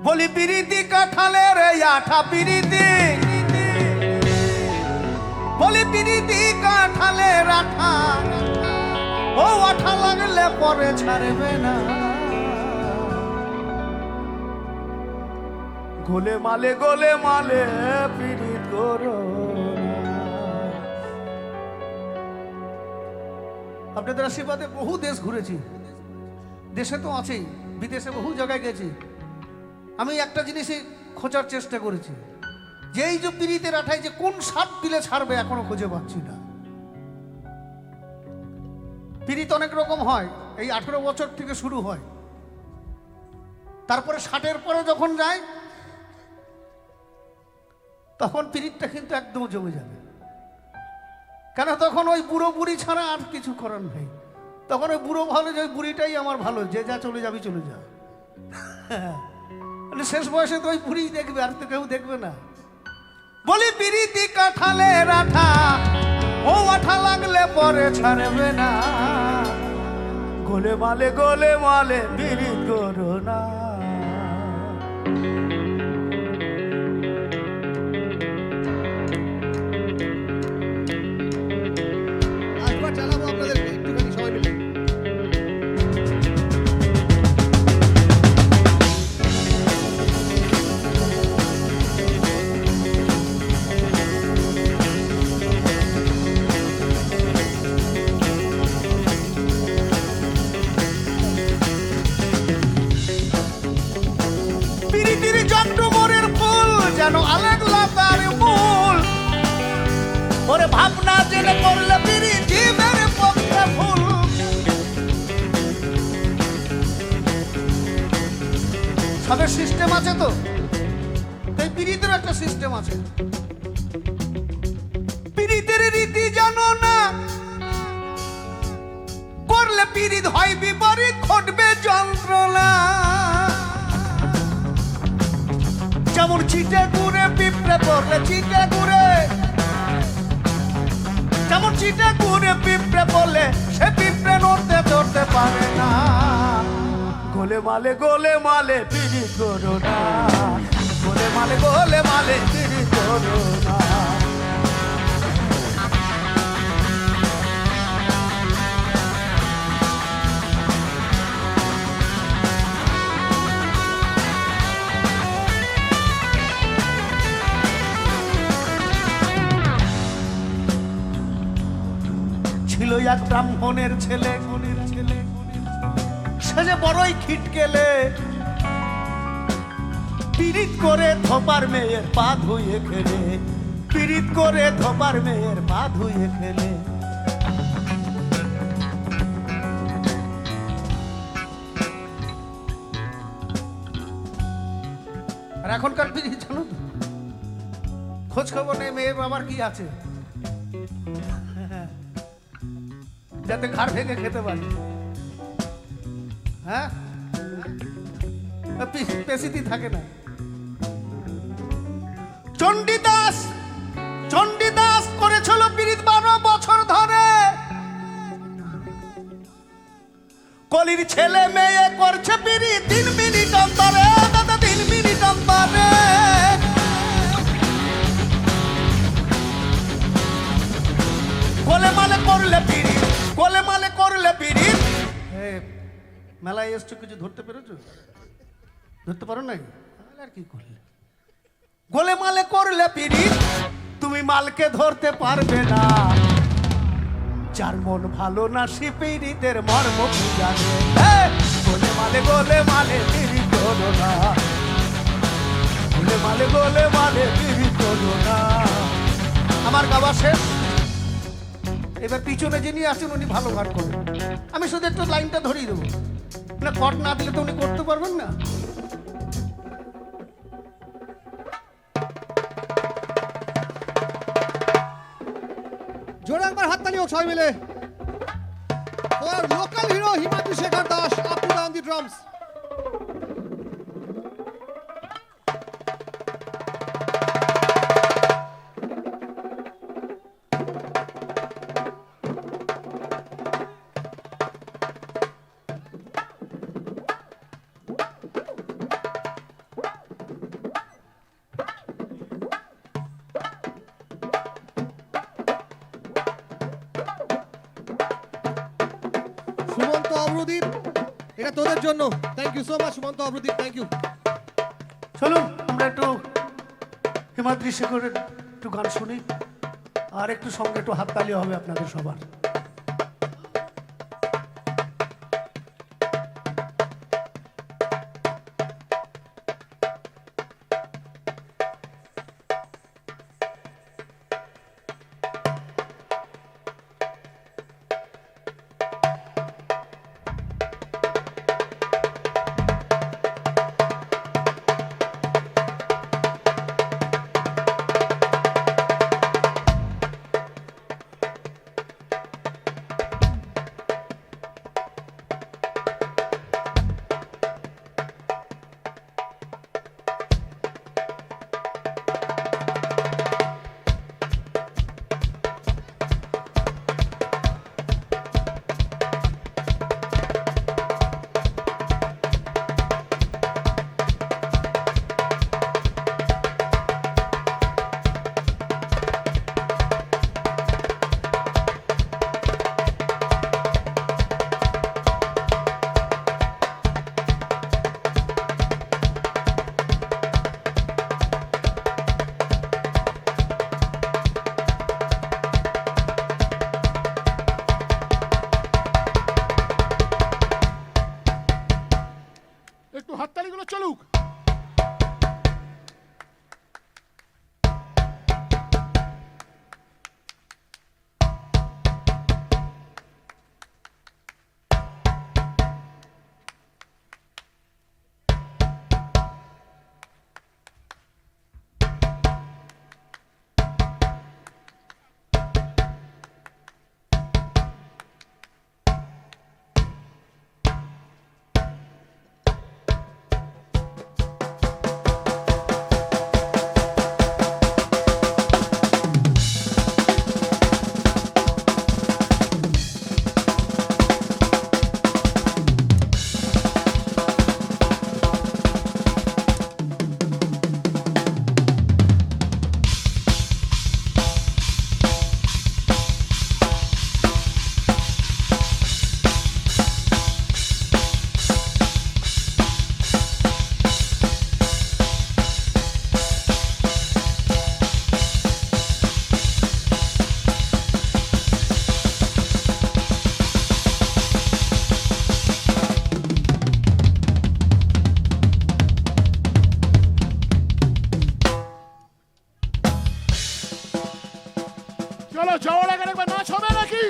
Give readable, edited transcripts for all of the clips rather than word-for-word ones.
বলি পিরিতি কাঁঠালের আঠা পিরিতি, বলি পিরিতি কাঁঠালের আঠা, ও আঠা লাগলে পরে ছাড়বে না। গোলে মালে পিরিত করো। আপনাদের আশীর্বাদে বহু দেশ ঘুরেছি, দেশে তো আছেই, বিদেশে বহু জায়গায় গেছি। আমি একটা জিনিসই খোঁজার চেষ্টা করেছি, যে এই যে পিরিতের আঠায় যে কোন স্বাদ দিলে ছাড়বে এখনো খুঁজে পাচ্ছি না। পিরিত অনেক রকম হয়, এই 18 বছর থেকে শুরু হয়, তারপরে 60-এর পরে যখন যায় তখন পিরিতটা কিন্তু একদম জমে যাবে। কেন? তখন ওই বুড়ো বুড়ি ছাড়া আর কিছু করার নেই। তখন ওই বুড়ো ভালো, যে ওই বুড়িটাই আমার ভালো, যে যা চলে যাবি চলে যা। শেষ বয়সে তো ওই বুড়ি দেখবে, আর তো কেউ দেখবে না। বলি পিরিতি কাঁঠালের আঠা, ও আঠা লাগলে পরে ছাড়বে না। গোলে মালে পিরিত করো না। জানাবো আপনাদেরকে একটুখানি সবাই মিলে। পিরিতির জন্টুমোরের ফুল যেন আলেকলা তার মূল, ওরে ভাবনা জেনে করলে পিরি জীবের পক্ষে ফুল। সবের সিস্টেম আছে তো, তাই পিরিতের একটা সিস্টেম আছে। পিরিতের রীতি জানো না, করলে পিরিত হয় বিপরীত, ঘটবে যন্ত্রণা। যেমন চিটে গুড়ে পিঁপড়ে পড়লে চিটে গুড়ে, যেমন চিটে গুড়ে পিঁপড়ে পড়লে সে পিঁপড়ে নড়তে পারে না। গোলে মালে পিরিত করো না। গোলে মালে পিরিত করো না। ছিল এক ব্রাহ্মণের ছেলে, সে যে বড়ই খিটকেলে, পিরিত করে ধোপার মেয়ের পা ধুয়ে খেলে, পিরিত করে ধোপার মেয়ের পা ধুয়ে খেলে। আর এখনকার পিরিত জানো তো, খোঁজ খবর নেই মেয়ের বাবার কি আছে, যাতে ঘাড় ভেঙে খেতে পারি। হ্যাঁ, পেশিতি থাকে না। চণ্ডীদাস করেছিল পিরিত 12 বছর ধরে। কলির ছেলে মেয়ে করছে পিরিত 3 মিনিট অন্তরে, দাদা 3 মিনিট অন্তরে। গোলে মালে করলে পিরিত। মেলায় এসছো, কিছু ধরতে পেরেছো? ধরতে পারো নাই? আর কি করলে? গোলে মালে করলে পিরিত, তুমি মালকে ধরতে পারবে না। যার মন ভালো না সে পিরিতের মর্ম কি জানে। গোলে মালে পিরিত করো না। গোলে মালে পিরিত করো না। আমার গাওয়া শেষ। এবার পিছনে যিনি আছেন উনি ভালো গান করেন, আমি শুধু একটু লাইনটা ধরিয়ে দেবো, না কট না দিলে তো উনি করতে পারবেন না। জোরে একবার হাততালি হোক সবাই মিলে। For local hero Himanshu Shekhar Das, Apu on the drums. Agradeep, এটা তোদের জন্য। Thank you so much Sumanta, Agradeep, thank you. চলুন আমরা একটু হিমাদ্রি শেখরের একটু গান শুনি, আর একটু সঙ্গে একটু হাততালি হবে আপনাদের সবার। একটু হাততালিগুলো চলুক। চলো যাওয়ার আগে একবার নাচ হবে নাকি?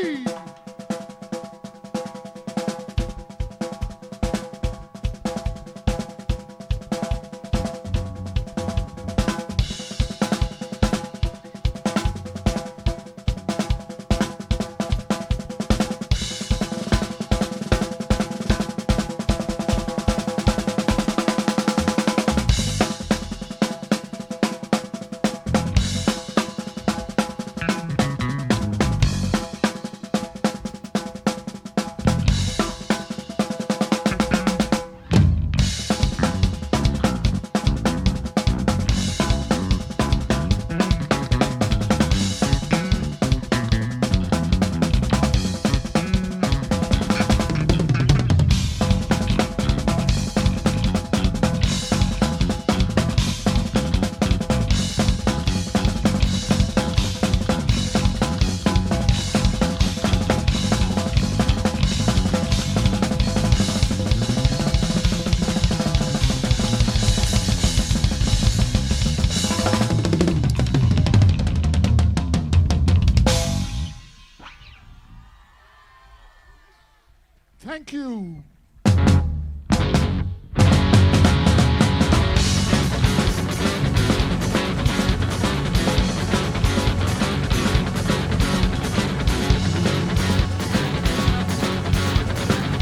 Thank you.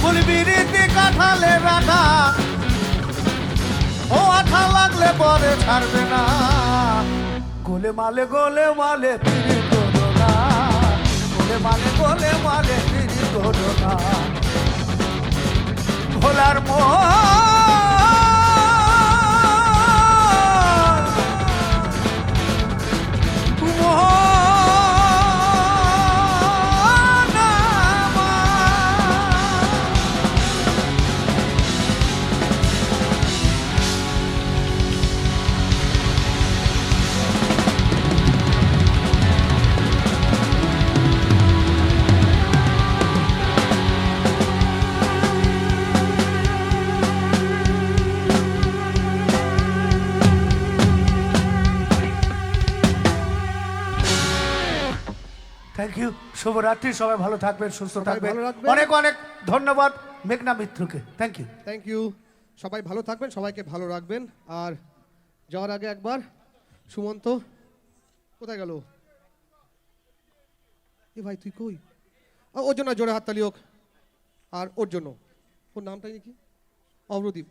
ফুলবিরিতে কাঁঠালে রাখা, ও আঠা লাগলে পরে ছাড়বে না। গোলে মালে ফিরি করো না, গোলে মালে ফিরি করো না। ভোলার থ্যাংক ইউ, শুভরাত্রি। সবাই ভালো থাকবেন, সুস্থ সবাই থাকবেন। ভালো রাখবেন। অনেক অনেক ধন্যবাদ মেঘনা মিত্রকে। Thank you. Thank you. সবাই ভালো থাকবেন, সবাইকে ভালো রাখবেন। আর যাওয়ার আগে একবার সুমন্ত কোথায় গেল? এ ভাই তুই কই? ওর জন্য জোরে হাততালি হোক। আর ওর জন্য, ওর নামটা কি? অভ্রদীপ।